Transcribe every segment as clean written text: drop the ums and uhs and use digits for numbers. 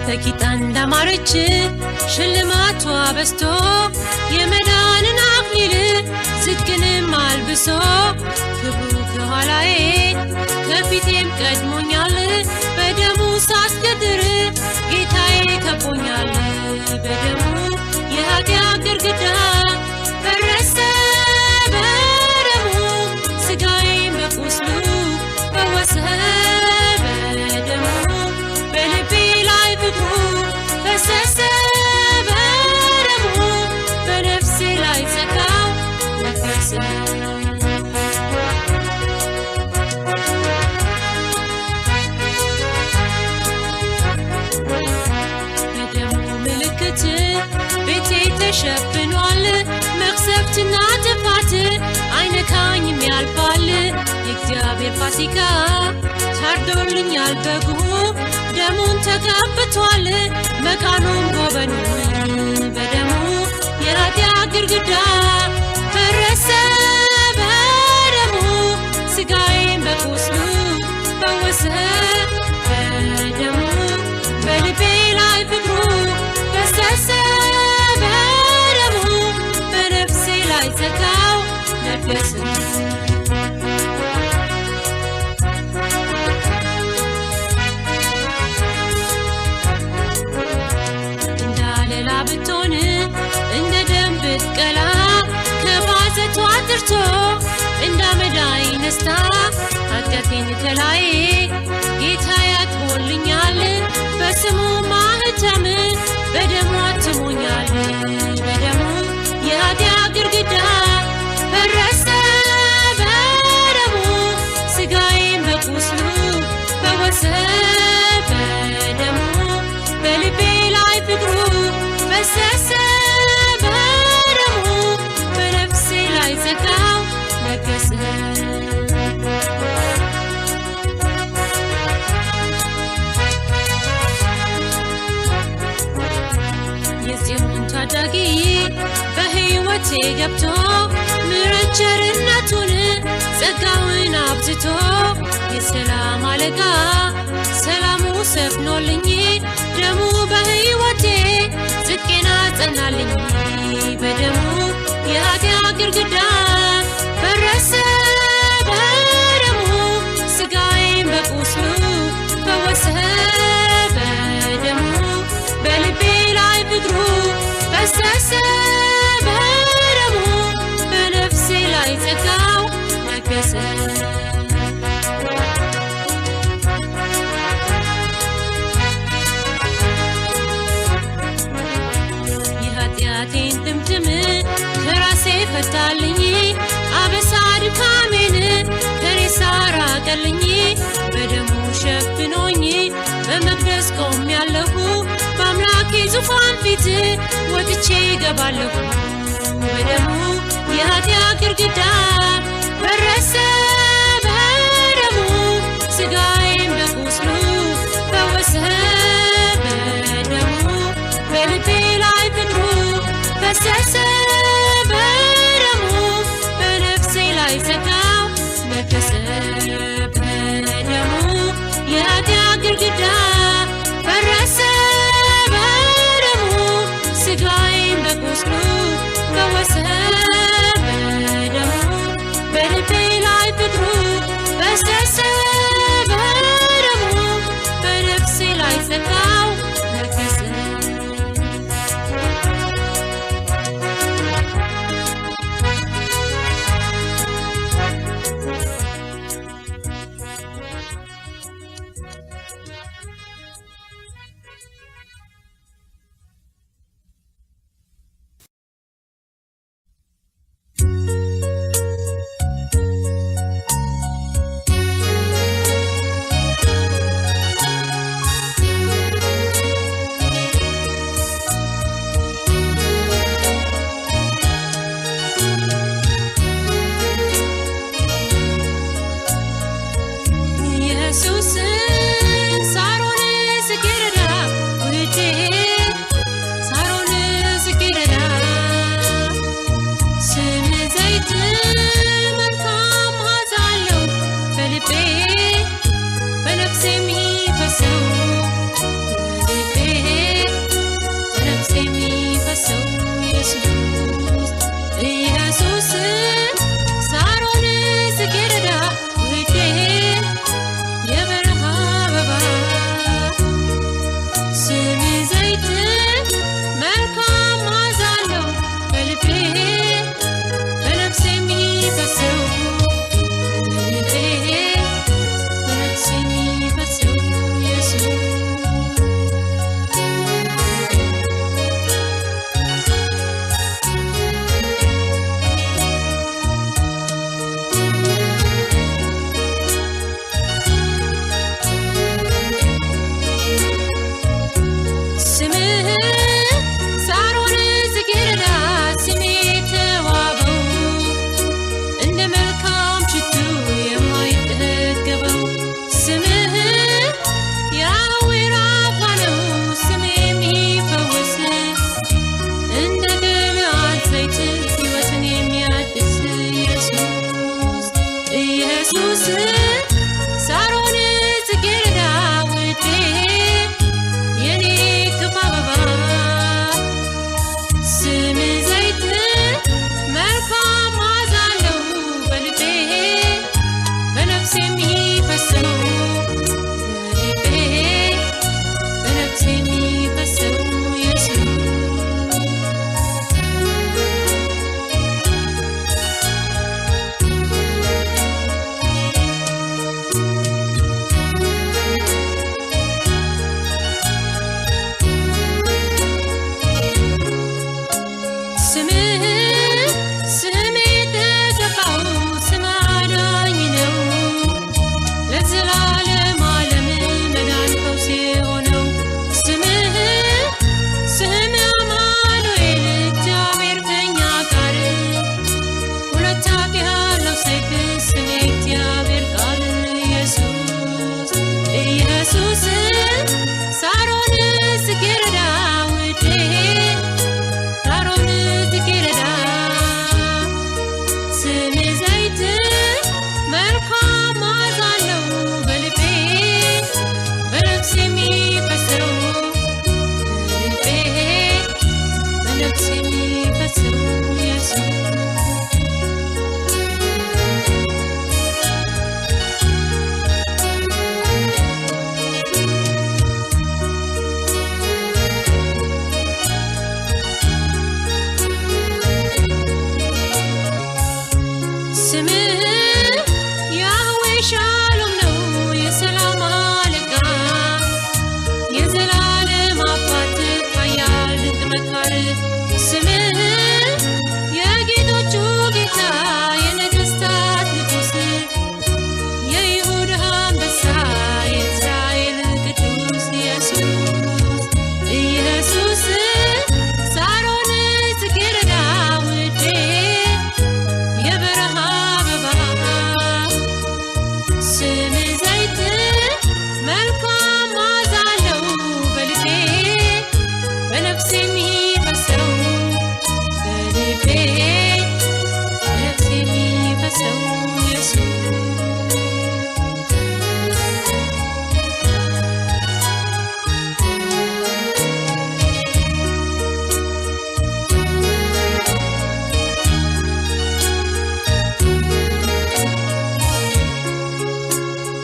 ተቂጣ እንዳማረች ሽልማቷ በስቶ የመዳንን አክሊል ጽድቅንም አልብሶ ክብሩ ከኋላዬ ከፊቴም ቀድሞኛል በደሙ ሳስገድር ጌታዬ ከቦኛል በደሙ የኃጢአት ግድግዳ ፈረሰ በደሙ ሥጋዬን በቁስሉ ፈወሰ በደሙ በልቤ ላይ ፍቅሩ ፈሰሰ በደሙ በነፍሴ ላይ ጸጋው ነገሰ ቤቴ ተሸፍኗል መቅሰፍትና ጥፋት አይነካኝም ያልፋል የእግዚአብሔር ፋሲካ ታርዶልኛል በጉ ደሙን ተቀብቷል መቃኑም ጎበኙኝ በደሙ የኃጢአት ግድግዳ ፈረሰ በደሙ ሥጋዬን በቁስሉ ፈወሰ በደሙ በልቤ ላይ ፍቅሩ ፈሰሰ በደሙ በነፍሴ ላይ ጸጋው ነገሰ እንዳለላ ብትሆን እንደ ደም ብትቀላ ከባዘቷ አጥርቶ እንዳመዳይ ነስታ ኃጢአቴን ከላዬ ጌታ ያጥቦልኛል በስሙ ማህተም በደሙ አትሞኛል በደሙ የኃጢአት ግድግዳ ፈረሰ በደሙ ሥጋዬን በቁስሉ ፈወሰ በደሙ በልቤ ላይ ፍቅሩ ፈሰሰ በደሙ በነፍሴ ላይ ጸጋው ነገሰ የጽዮን ታዳጊ በሕይወቴ ገብቶ ምሕረት ቸርነቱን ጸጋውን አብዝቶ የሰላም አለቃ ሰላሙ ሰፍኖልኝ ደሙ በሕይወቴ ጽድቄን አጸናልኝ በደሙ የኃጢአት ግድግዳ ፈረሰ በደሙ ሥጋዬን በቁስሉ ፈወሰ በደሙ በልቤ ላይ ፍቅሩ ፈሰሰ በደሙ በነፍሴ ላይ ጸጋው ነገሰ የኃጢአቴን ጥምጥም ከራሴ ፈታልኝ አበሳ ድካሜን ከሬሳ ራቀልኝ በደሙ ሸፍኖኝ በመቅደስ ቆሜያለሁ በአምላኬ ዙፋን ፊት ወጥቼ እገባለሁ በደሙ የኃጢአት ግድግዳ ፈረሰ በደሙ ሥጋዬን በቁስሉ ፈወሰ በደሙ በልቤ ላይ ፍቅሩ ፈሰሰ በደሙ በነፍሴ ላይ ጸጋው ነገሰ በደሙ የኃጢአት ግድግዳ ፈረሰ በደሙ ሥጋዬን በቁስሉ ፈወሰ በደሙ በልቤ ላይ ፍቅሩ ፈሰሰ በደሙ በነፍሴ ላይ ጸጋው ነገሰ በነፍሴ የሚፈሰው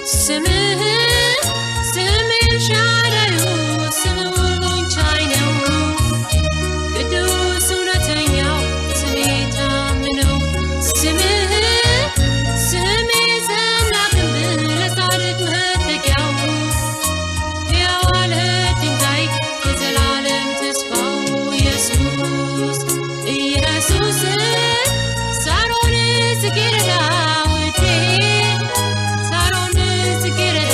ስምህ ኤልሻዳይ ስምህ ሁሉን ቻይ ነው ቅዱስ እውነተኛው ስምህ የታመነው ስምህ የጸና ግንብ ለጻድቅ መጠጊያው ሕያው አለት ድንጋይ የዘላለም ተስፋው ኢየሱስ ሳሮን ጽጌረዳ ውዴ ሳሮን ጽጌረዳ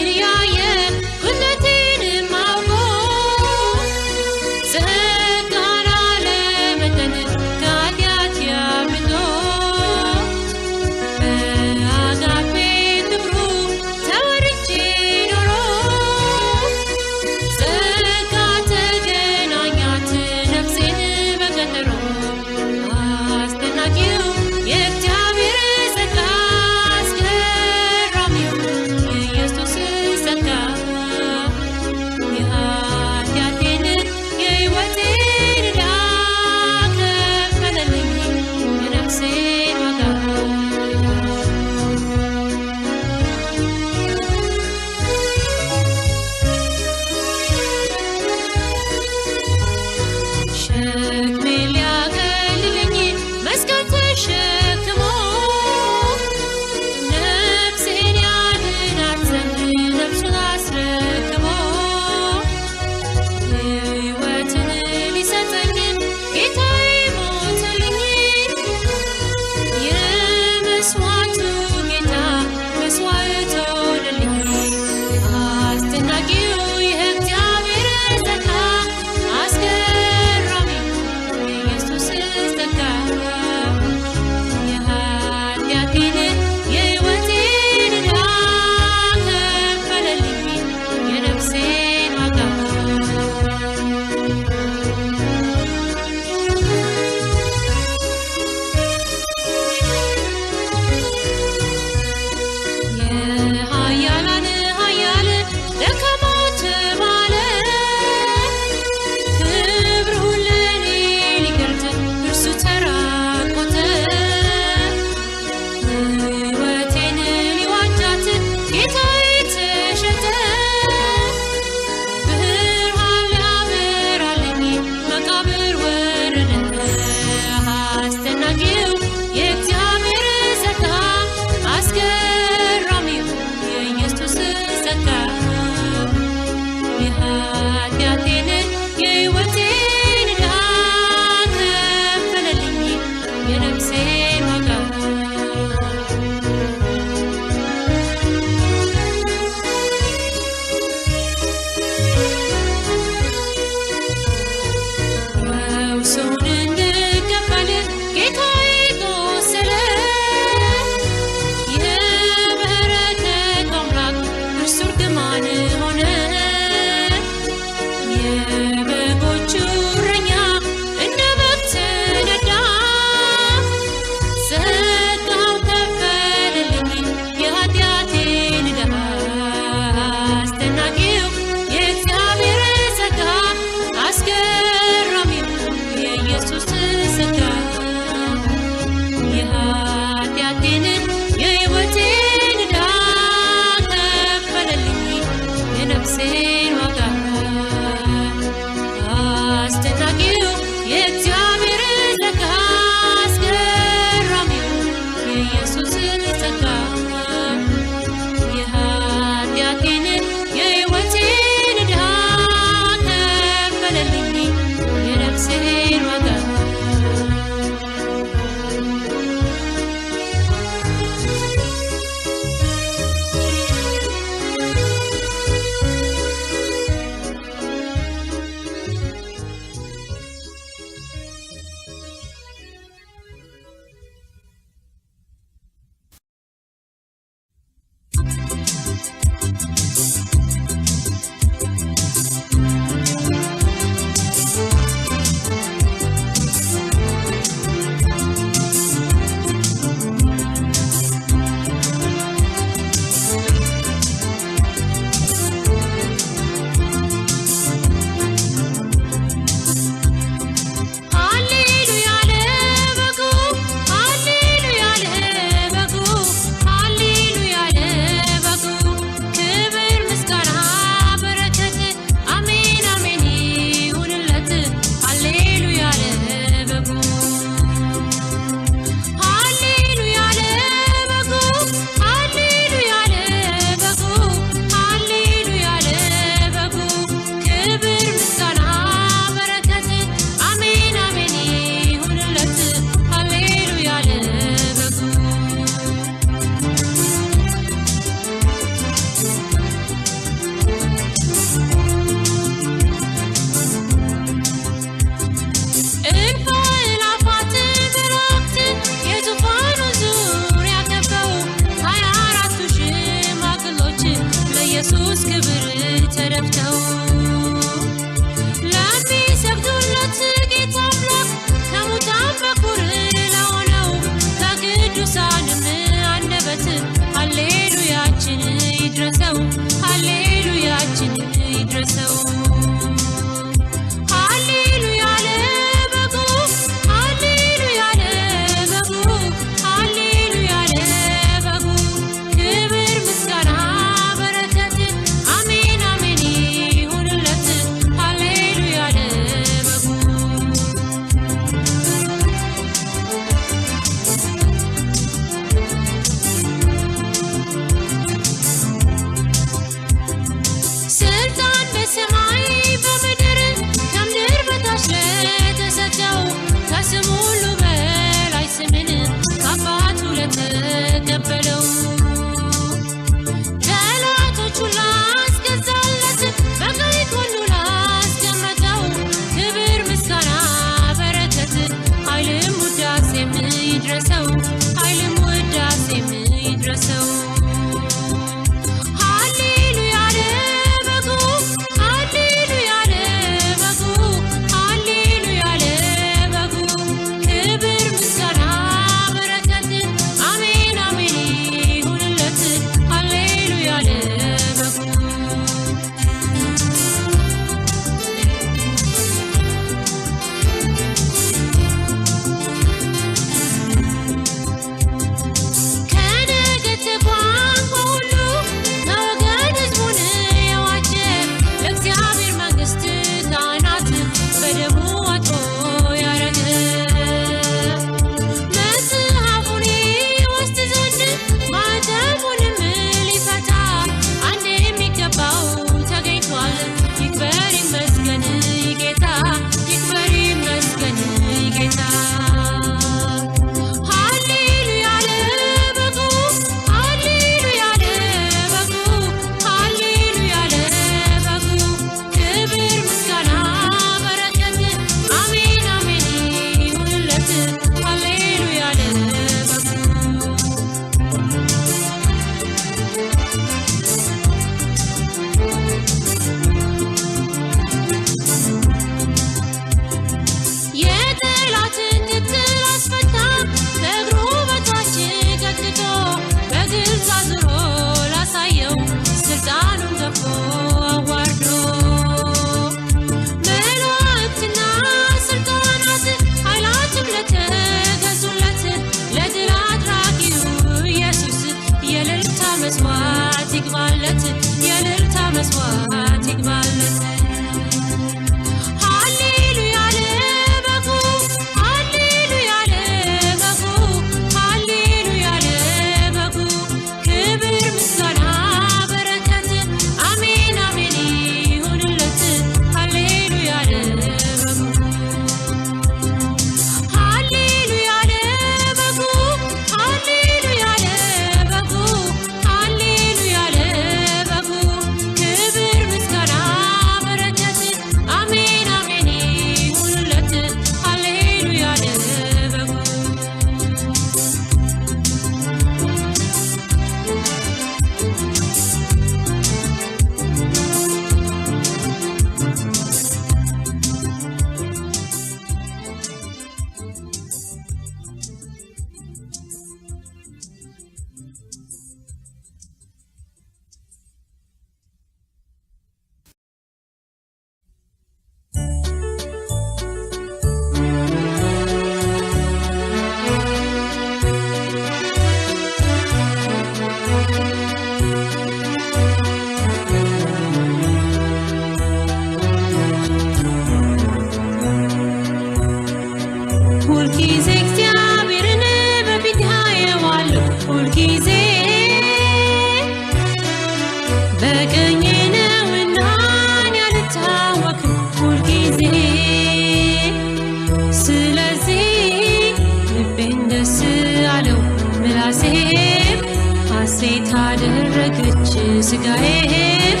አደረገች ስጋዬም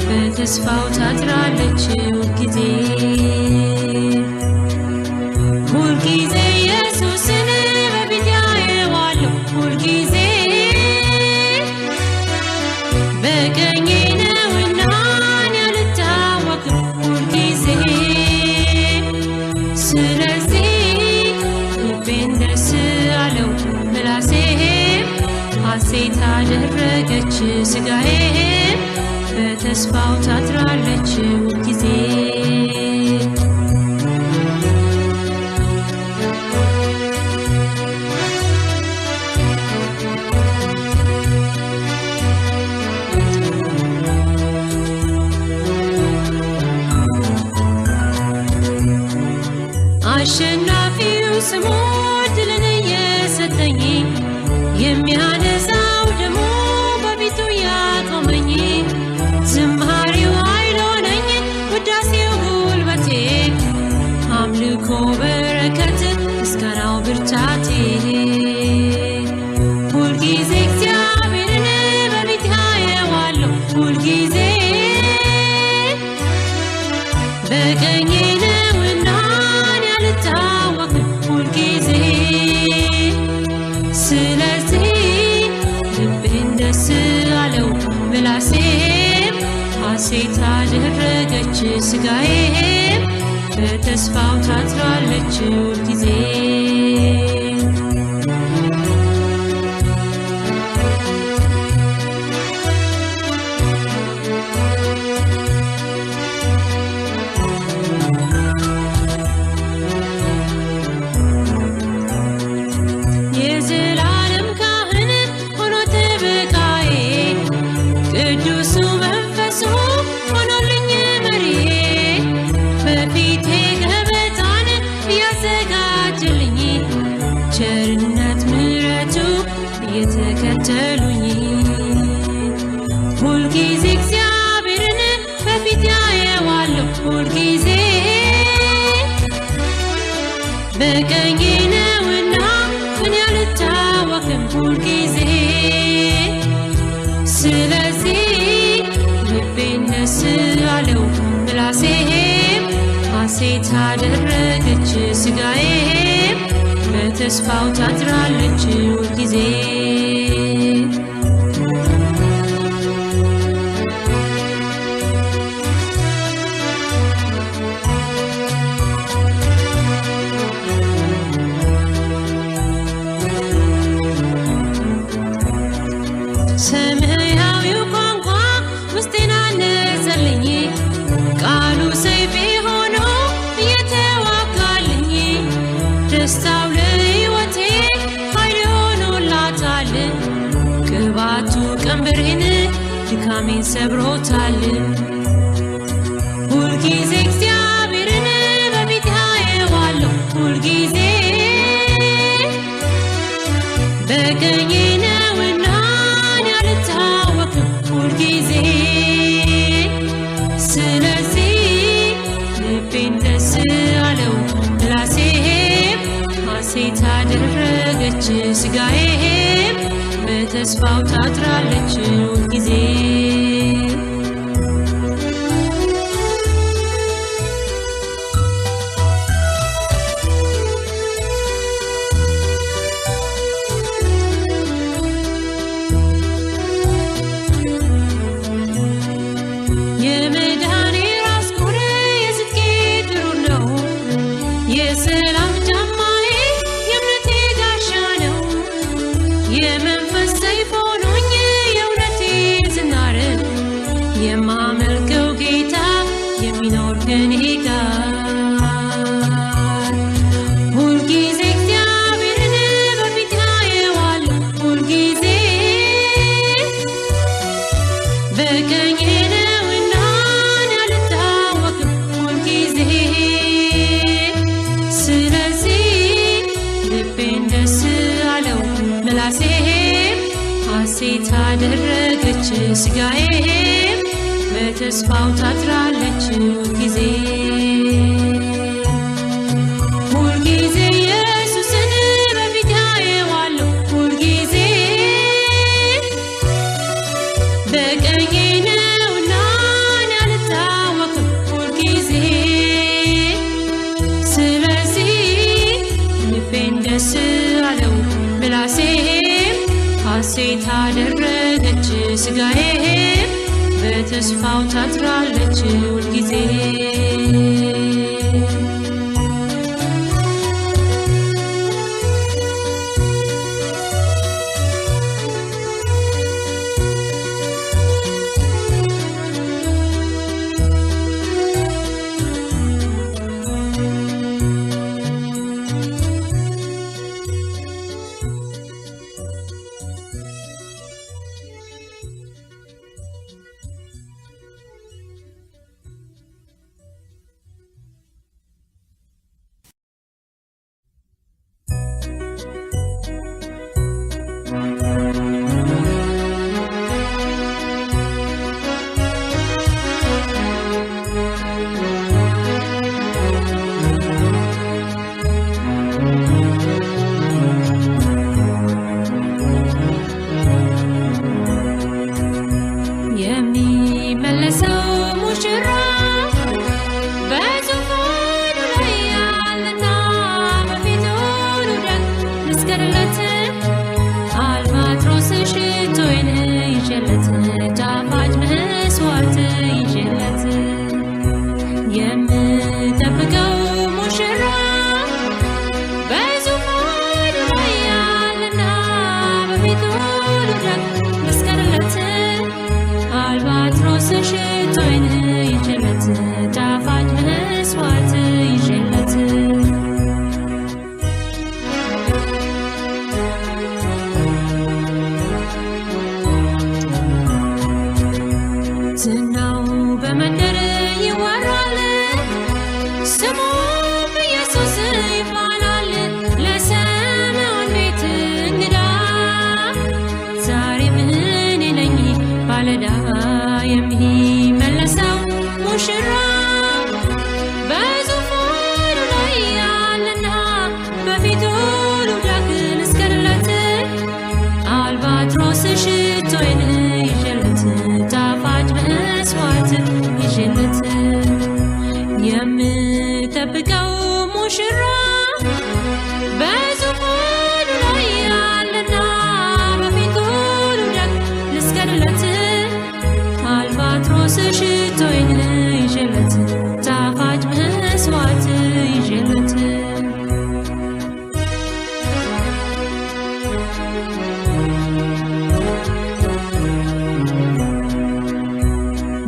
በተስፋው ታጥራለች ሁልጊዜ ሁልጊዜ ኢየሱስን በፊቴ አየዋለሁ ሁልጊዜ በቀኜ ነውና አልታወክም ሁልጊዜ ስለዚህ ልቤን ደስ አለው ምላሴም ሐሴት አደረገች ስጋዬም በተስፋው ታጥራለች ሁልጊዜ አሸናፊው ስሙ ድልን የሰጠኝ የሚያነሳው ደግሞ በፊቱ ያቆመኝ ዝማሬው ኃይል ሆነኝ ውዳሴው ጉልበቴ አምልኮ በረከት ምስጋናው ብርታቴ ሁልጊዜ እግዚአብሔርን በፊቴ አየዋለሁ ሁልጊዜ በቀኜ ነውና አልታወክም ሁልጊዜ ስለዚህ ልቤን ደስ አለው ምላሴም ሐሴት አደረገች ስጋዬም በተስፋው ታጥራለች ሁልጊዜ ቸርነት ምሕረቱ እየተከተሉኝ ሁልጊዜ እግዚአብሔርን በፊቴ አየዋለሁ ሁልጊዜ በቀኜ ነውና እኔ አልታወክም ሁልጊዜ ስለዚህ ልቤን ደስ አለው ምላሴም ሐሴት አደረገች ስጋዬም በተስፋው ታጥራለች ሁልጊዜ ሰማያዊው ቋንቋ ውስጤን አነጸልኝ ቃሉ ሰይፌ ሆኖ እየተዋጋልኝ ደስታው ለሕይወቴ ኃይል ሆኖላታል ቅባቱ ቀንበሬን ድካሜን ሰብሮታል ሁልጊዜ እግዚአብሔርን በፊቴ አየዋለሁ ሁልጊዜ በቀኜ ነውና አልታወክም ሁልጊዜ ስለዚህ ልቤን ደስ አለው ምላሴም ሐሴት አደረገች ስጋዬም በተስፋው ታጥራለች ሁልጊዜ የመድኃኔ ራስ ቁር የጽድቄ ጥሩር ነው የሰላም ጫማዬ የእምነቴ ጋሻ ነው የመንፈስ ሰይፍ ሆኖኝ የእውነቴ ዝናር የማመልከው ጌታ የሚኖር ከኔ ጋር ሁልጊዜ እግዚአብሔርን በፊቴ አየዋለሁ ሁልጊዜ በቀኜ ነውና አልታወክም ሁልጊዜ ስለዚህ ልቤን ደስ አለው ምላሴም ሐሴት አደረገች ስጋዬም በተስፋው ታጥራለች ሁልጊዜ ሁልጊዜ ኢየሱስን በፊቴ አየዋለሁ ሁልጊዜ ስጋዬም በተስፋው ታጥራለች ሁልጊዜ።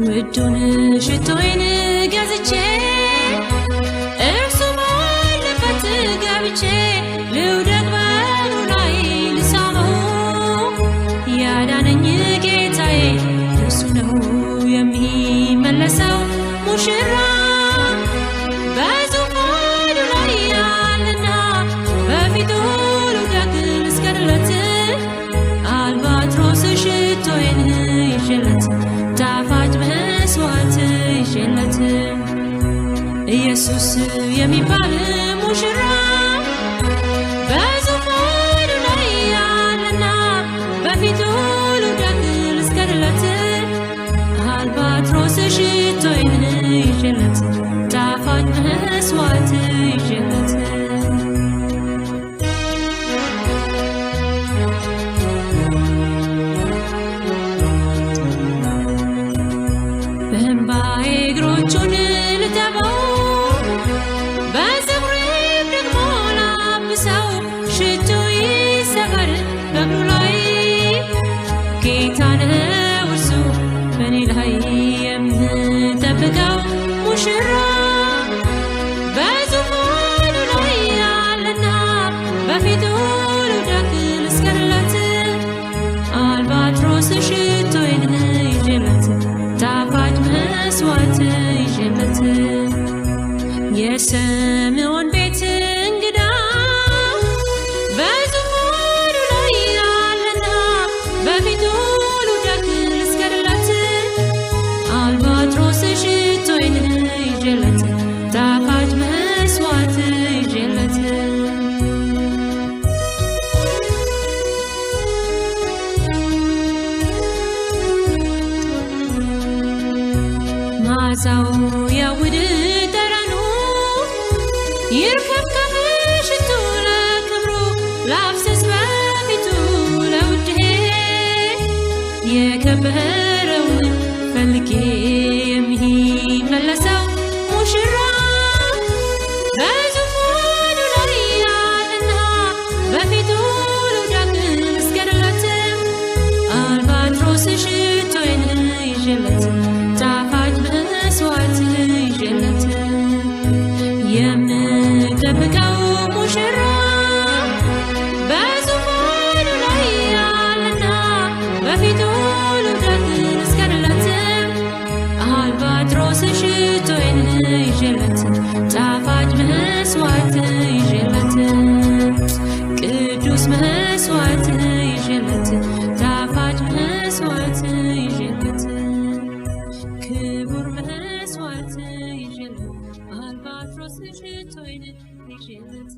ውዱን ሽቶዬን ገዝቼ እርሱ ባለበት ገብቼ ልውደቅ በሩ ላይ ልሳመው። ያዳነኝ ጌታዬ እርሱ ነው የሚመለሰው ሙሽራ በዙፋኑ ላይ ያለና በፊቱ ልውደቅ ልስገድለት። አልባትሮስ ሽቶዬን ይዤለት ጣፋጭ መስዋዕት ይዤለት ኢየሱስ የሚባል ሙሽራ በዙፋኑ ላይ ያለና በፊቱ ልውደቅ ልስገድለት። አልባትሮስ ሽቶዬን ይዤለት ጣፋጭ መስዋዕት ይዤለት እግሮቹን ልጠበው በፀጉሬም ደግሞ ላብሰው። ሽቱ ይሰበር በእግሩ ላይ ጌታ ነው እርሱ በእኔ ላይ የምጠብቀው ሙሽራ በዙፋኑ ላይ ያለና በፊቱ ልውደቅ ልስገድለት። አልባትሮስ ሽቶዬን ይዤለት ጣፋጭ መስዋዕት ይዤለት የስምዖን ቤት እንግዳ በዙፋኑ ላይ ያለና በፊቱ ልውደቅ ልስገድለት። አልባትሮስ ሽቶዬን ይዤለት ጣፋጭ መስዋዕት ይዤለት መዓዛው ያውድ ጠረኑ ይርከፍከፍ ሽቱ ለክብሩ ላፍስስ በፊቱ ለውዴ የከበረውን ፈልጌ የሚመለሰው ሙሽራ በዙፋኑ ላይ ያለና በፊቱ ልውደቅ ልስገድለት አልባትሮስ ሽቶዬን ይዤለት ጣፋጭ መስዋዕት ይዤለት የምጠብቀው ሙሽራ በዙፋኑ ላይ ያለና በፊቱ ልውደቅ ልስገድለት አልባትሮስ ሽቶዬን ይዤለት ጣፋጭ መስዋዕት ይዤለት ቅዱስ መስዋዕት ይዤለት ጣፋጭ መስዋዕት ይዤለት ክቡር መስዋዕት ይዤለት አልባትሮስ ሽቶዬን ይዤለት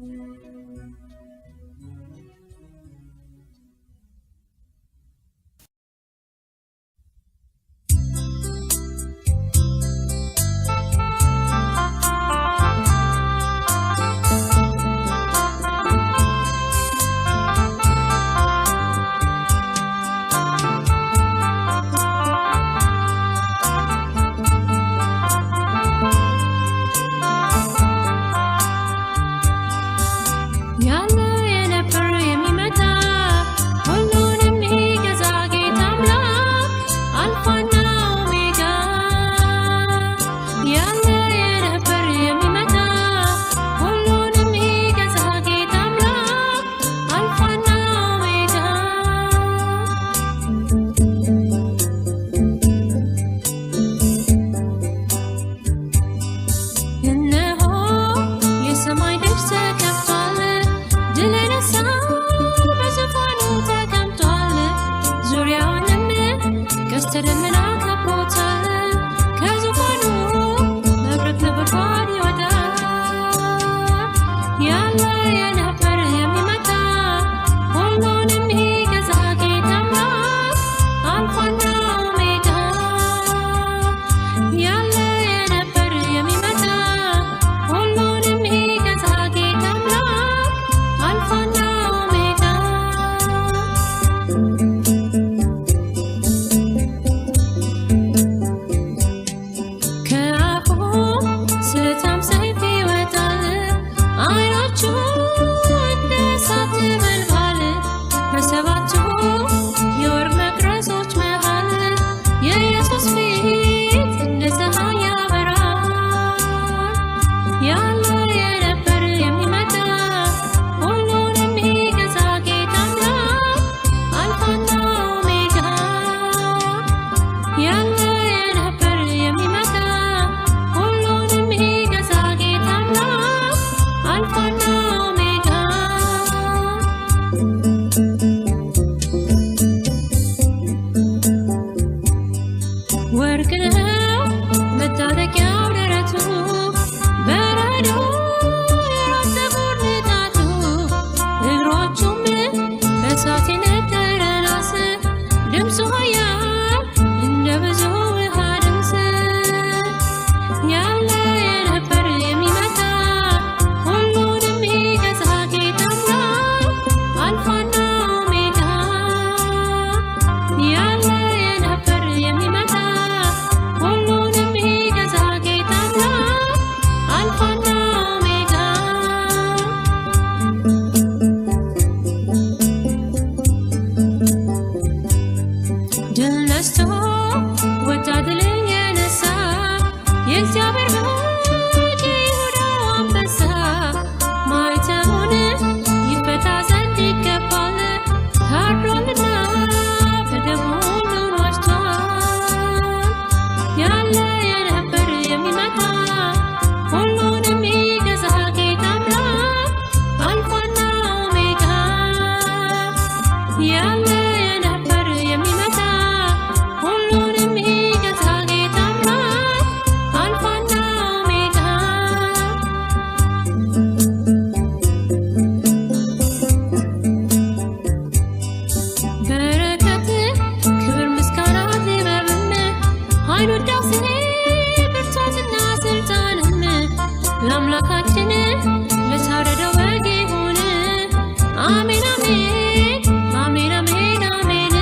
አሜን አሜን አሜን አሜን አሜን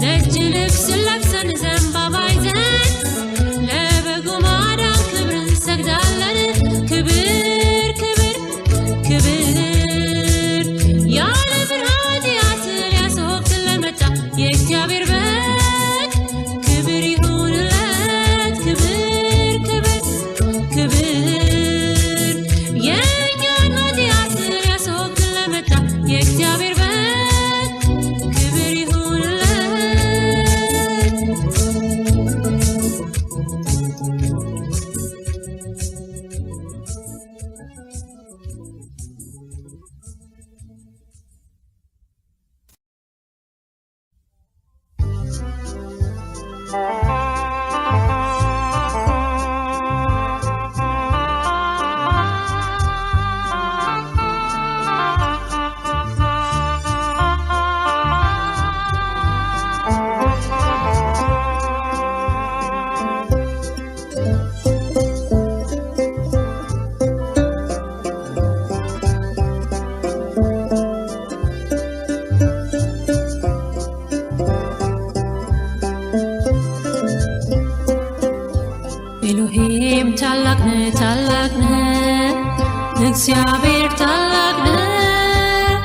ነጭ ልብስ ለብሰን ዘንባባ ይዘን ኤሎሄም ታላቅ ነህ እግዚአብሔር ታላቅ ነህ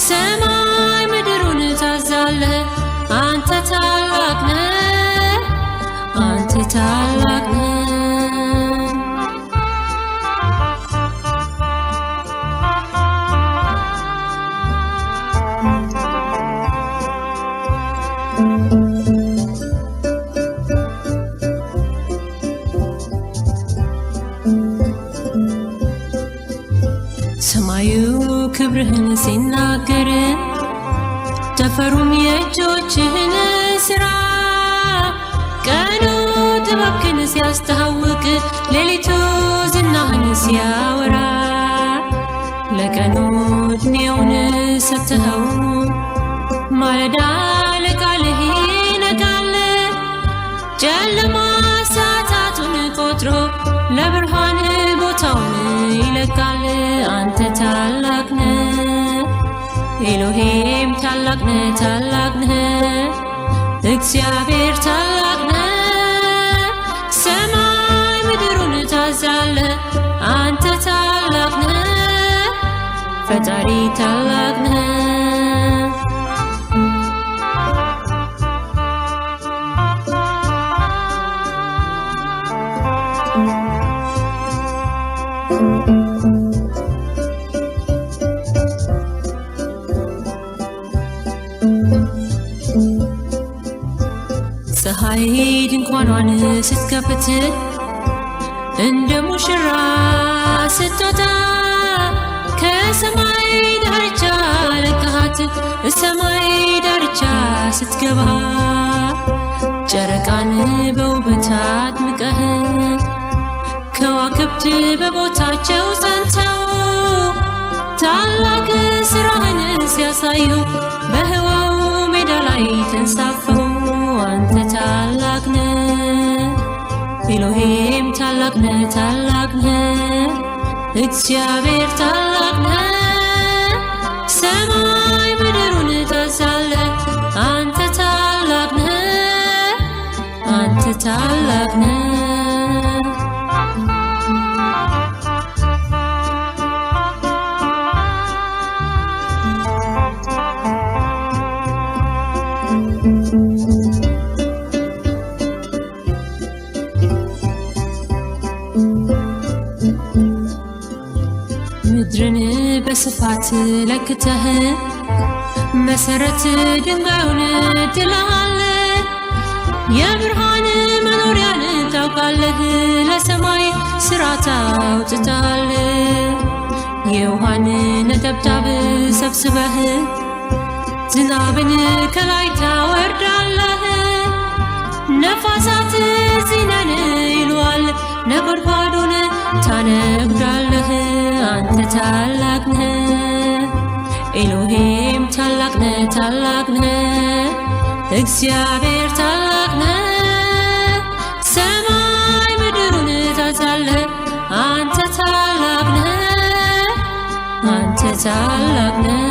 ሰማይ ምድሩን ታዛለህ አንተ ታላቅ ነህ አንተ ታላቅ ነህ ሰማዩ ክብርህን ሲናገር ጠፈሩም የእጆችህን ሥራ ቀኑ ጥበብህን ሲያስተዋውቅ ሌሊቱ ዝናህን ሲያወራ ለቀኑ ዕድሜውን ሰጥተኸው ማለዳ ለቃልህ ይነጋል ጨለማ ሰዓታቱን ቆጥሮ ለብርሃን ቦታውን ይለቃል አንተ ታላቅ ነህ ኤሎሄም ታላቅ ነህ እግዚአብሔር ታላቅ ነህ ሰማይ ምድሩን ታዛለህ አንተ ታላቅ ነህ ፈጣሪ ታላቅ ነህ ፀሐይ ድንኳኗን ስትከፍት እንደ ሙሽራ ስትወጣ ከሰማይ ዳርቻ ለቀሃት ሰማይ ዳርቻ ስትገባ ጨረቃን በውበት አድምቀህ ከዋክብት በቦታቸው ጸንተው ታላቅ ሥራህን ሲያሳዩ በህዋው ሜዳ ላይ ተንሳፈው አንተ ታላቅ ነህ ኤሎሄም ታላቅ ነህ እግዚአብሔር ታላቅ ነህ ሰማይ ምድሩን ታዛለህ አንተ ታላቅ ነህ አንተ ታላቅ ነህ ምድርን በስፋት ለክተህ መሰረት ድንጋዩን ጥለሃል የብርሃን መኖሪያን ታውቃለህ ለሰማይ ሥርዓት አውጥተሃል የውሃን ነጠብጣብ ሰብስበህ ዝናብን ከላይ ታወርዳለህ ነፋሳት ዚናን ይሉዋል ነጎድጓዱን ታነጉዳለህ አንተ ታላቅ ነህ ኤሎሄም ታላቅ ነህ እግዚአብሔር ታላቅ ነህ ሰማይ ምድሩን ታዛለህ አንተ ታላቅ ነህ አንተ ታላቅ ነህ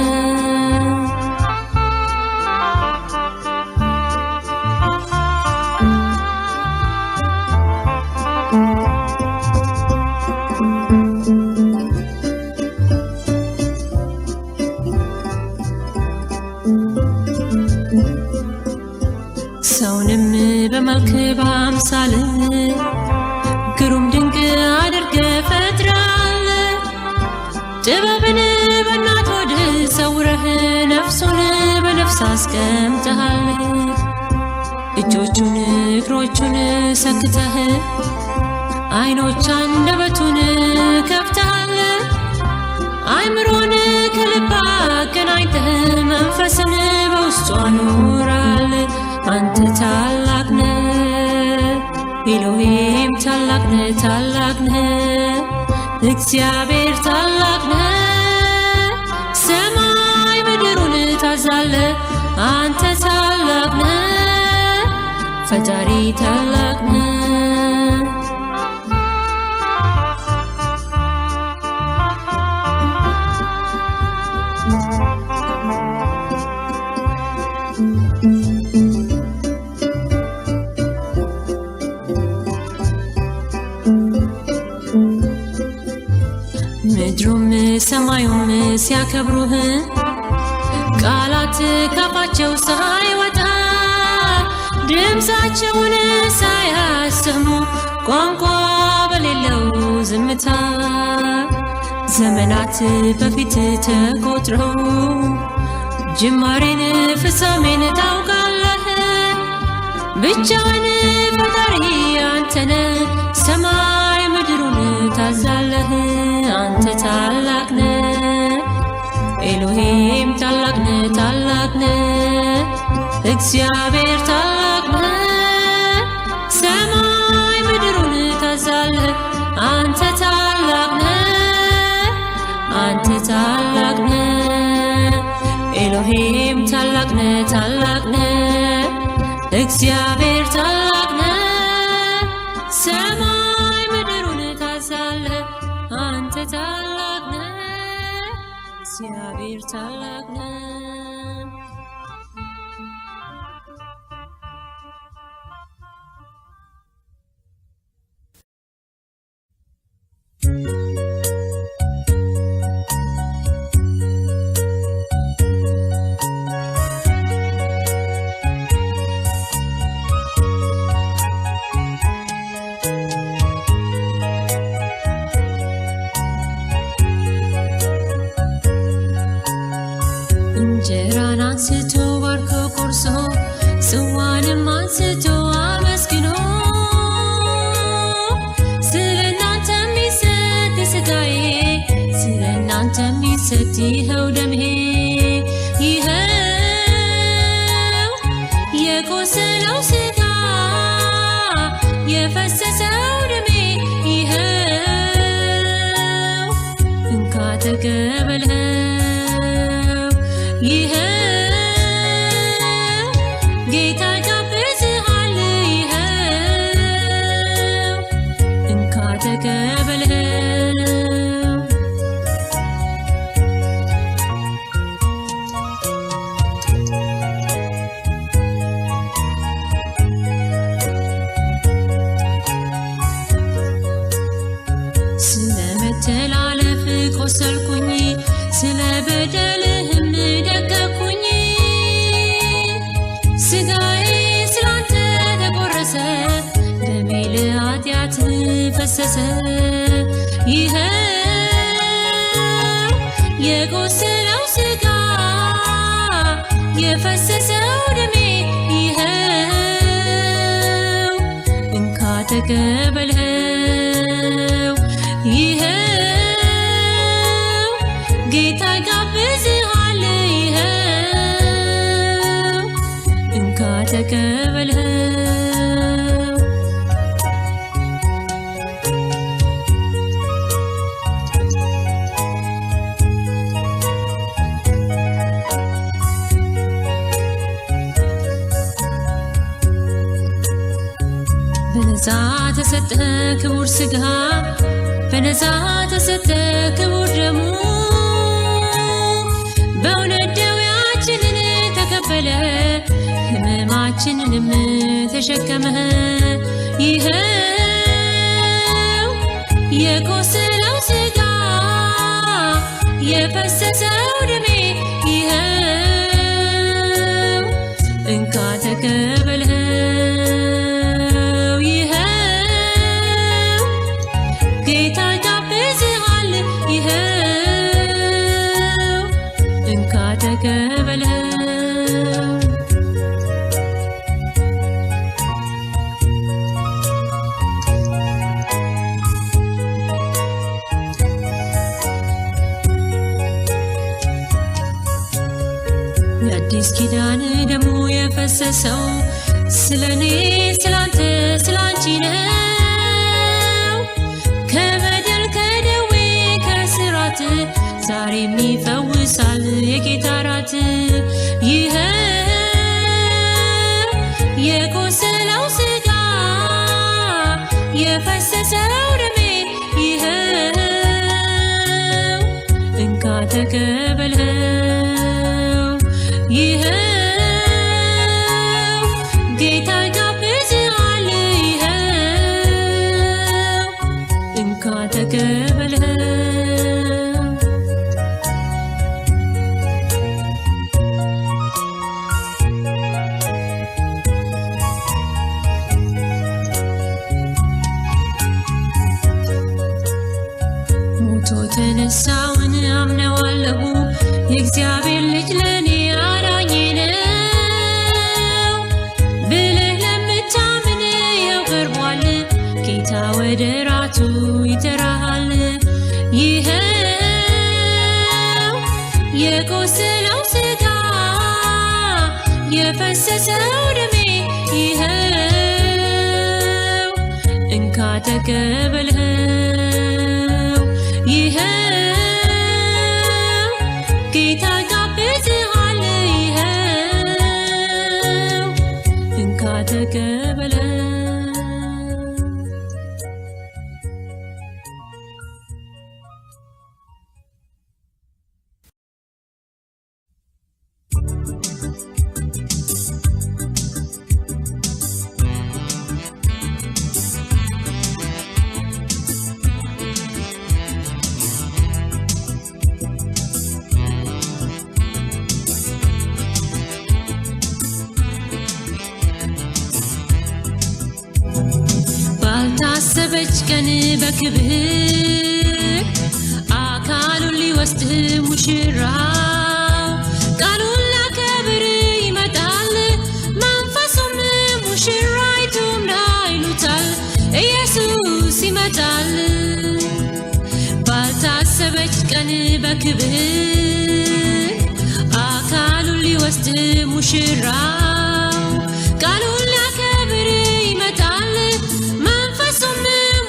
ሰውንም በመልክ በአምሳል ግሩም ድንቅ አድርገህ ፈጥረሃል ጥበብን በእናት ሆድ ሰውረህ ነፍሱን በነፍስ አስቀምጠሃል እጆቹን እግሮቹን ሰክተህ ዓይኖች አንደበቱን ከፍተሃል አእምሮን ከልብ አገናኝተህ መንፈስን በውስጡ አኑረሃል አንተ ታላቅ ነህ ኤሎሄም ታላቅ ነህ እግዚአብሔር ታላቅ ነህ ሰማይ ምድሩን ታዛለህ አንተ ታላቅ ነህ ፈጣሪ ታላቅ ነህ በሰማዩም ሲያከብሩህ ቃላት ካፋቸው ሳይወጣ ድምፃቸውን ሳያሰሙ ቋንቋ በሌለው ዝምታ ዘመናት በፊት ተቆጥረው ጅማሬን ፍጻሜን ታውቃለህ። ብቻህን ፈጣሪ አንተነ ሰማይ ምድሩን ታዛለህ። አንተ ታላቅ ነህ ኤሎሄም ታላቅ ነህ ታላቅ ነህ እግዚአብሔር ታላቅ ነህ ሰማይ ምድሩን ታዛለህ። አንተ ታላቅ ነህ አንተ ታላቅ ነህ ኤሎሄም ታላቅ ነህ ታላቅ ነህ እግዚአብሔር ታላቅ ነህ ሰማይ ምድሩን ታዛለህ። አንተ ታላቅ ነህ እግዚአብሔር ታላቅ ነህ። እንጀራን አንስቶ ባርኮ ቆርሶ ጽዋንም አንስቶ አመስግኖ ስለናንተ የሚሰጥ ስጋዬ ስለናንተ የሚሰጥ ይኸው ደሜ ይኸው የቆሰለው ስጋ የፈሰሰው ደሜ ይኸው እንካ ተቀበልህ ይኸው ጌታ ጋብዝሃል ይኸው እንካ ተቀበልህ ስለመተላለፍ ቆሰልኩኝ ስለ በደልህም ደቀኩኝ ስጋዬ ስላንተ ተቆረሰ ደሜ ለኃጢአት ፈሰሰ ይኸው የቆሰለው ስጋ የፈሰሰው ደሜ ይኸው እንካ ተቀበልህ ይኸው ጌታ ጋብዝሃል ይኸው እንካ ተቀበልህ በነፃ ተሰጠ ክቡር ስጋ በነፃ ተሰጠ ክቡር ደሙ በእውነት ደዌያችንን ተቀበለ ሕመማችንንም ተሸከመ ይኸው የቆሰለው ስጋ የፈሰሰው ደሜ ይኸው እንካ ተቀበልህ ይኸው ጌታ ጋብዝሃል ይኸው እንካ ተቀበልህ የአዲስ ኪዳን ደሙ የፈሰሰው ስለኔ ስላንተ ስላንቺ ነው ከበደል ከደዌ ከስራት ዛሬም ይፈውሳል የጌታ ራት ይኸው የቆሰለው ስጋ የፈሰሰው ደሜ ይኸው እንካ ተቀበልህ ይኸው ጌታ ጋብዝሃል ይኸው እንካ ተቀበልህ ሞቶ ተነሳውን አምነዋለሁ የእግዚአብሔር ልጅ ለኔ አዳኜ ነው ብለህ ለምታምን ያው ቀርቧል ጌታ ወደ ራቱ ይጠራሃል ይኸው የቆሰለው ሥጋ የፈሰሰው ደሜ ይኸው እንካ ተቀበልኸው ይኸው ጌታ ጋብዝሃል ይኸው እንካ ተቀበልኸው ባልታሰበች ቀን በክብር አካሉን ሊወስድ ሙሽራው ቃሉን ላከብር ይመጣል መንፈሱም ሙሽራይቱም ላይ ይሉታል ኢየሱስ ይመጣል ባልታሰበች ቀን በክብር አካሉን ሊወስድ ሙሽራው ቃሉን ላከብር ይመጣል መንፈሱም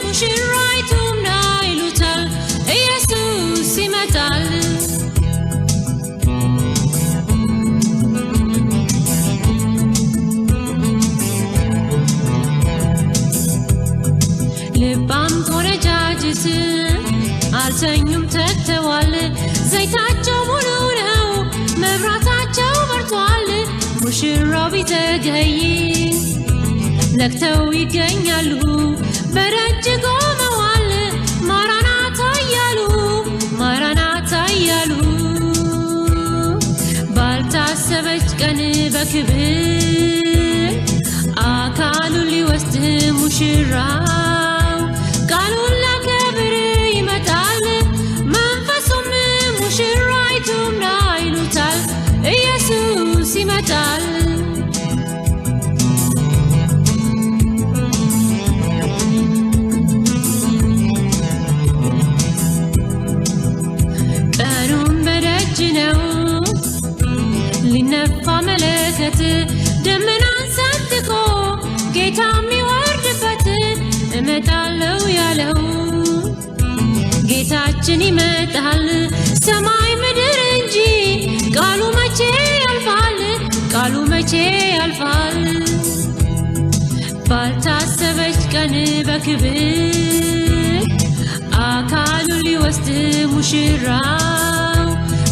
ሙሽራይቱም ላይ ይሉታል ኢየሱስ ይመጣል ልባም ቆነጃጅት አልተኙም ተግተዋል ዘይታቸው ሙሉ ነው መብራታቸው በርቷል ሙሽራው ቢዘገይ ነቅተው ይገኛሉ በደጅ ቆመዋል ማራናታ እያሉ ባልታሰበች ቀን በክብር አካሉን ሊወስድ ሙሽራው ቃሉን ላከብር ይመጣል መንፈሱም ሙሽራይቱም ላይ ይሉታል ኢየሱስ ይመጣል ቀኑን በደጅ ነው ሊነፋ መለከት ደመናን ሰንጥቆ ጌታ የሚወርድበት እመጣለሁ ያለው ጌታችን ይመጣል ሰማይ ምድር እንጂ ቃሉ መቼ ያልፋል ባልታሰበች ቀን በክብር አካሉን ሊወስድ ሙሽራው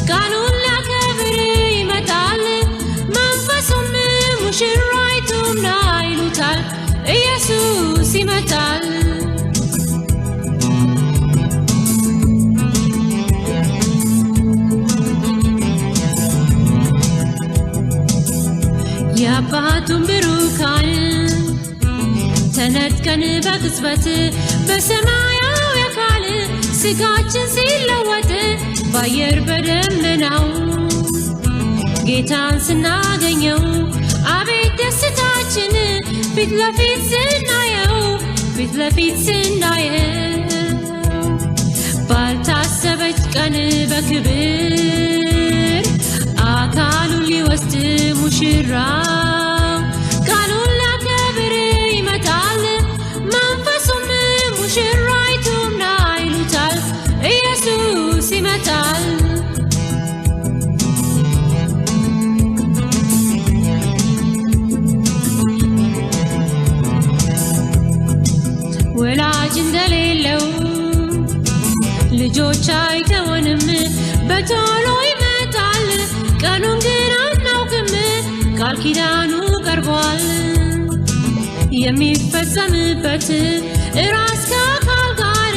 ቃሉን ላከብር ይመጣል መንፈሱም ሙሽራይቱም ላይ ይሉታል ኢየሱስ ይመጣል የአባቱን ብሩካን ተነጥቀን በቅጽበት በሰማያዊ አካል ሥጋችን ሲለወጥ በአየር በደመናው ጌታን ስናገኘው አቤት ደስታችን ፊት ለፊት ስናየው ባልታሰበች ቀን በክብር አካሉን ሊወስድ ሙሽራው ቃሉን ላከብር ይመጣል መንፈሱም ሙሽራይቱም ላይ ይሉታል ኢየሱስ ይመጣል ወላጅ እንደሌለው ልጆች አይተወንም በቶሎ ይመጣል ቀኑን ግን አናውቅም ቃል ኪዳኑ ቀርቧል የሚፈጸምበት ራስ ከአካል ጋር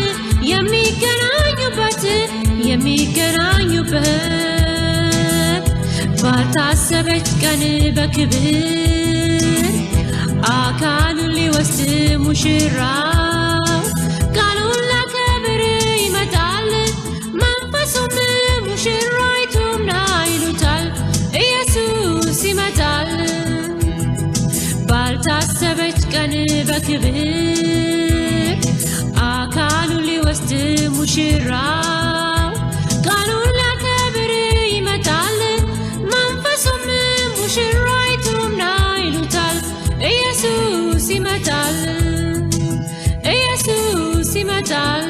የሚገናኙበት ባልታሰበች ቀን በክብር አካሉን ሊወስድ ሙሽራው ቃሉን ላከብር ይመጣል በክብር አካሉን ሊወስድ ሙሽራው ቃሉን ሊያከብር ይመጣል። መንፈሱም ሙሽራይቱን ና ይሉታል። ኢየሱስ ይመጣል፣ ኢየሱስ ይመጣል።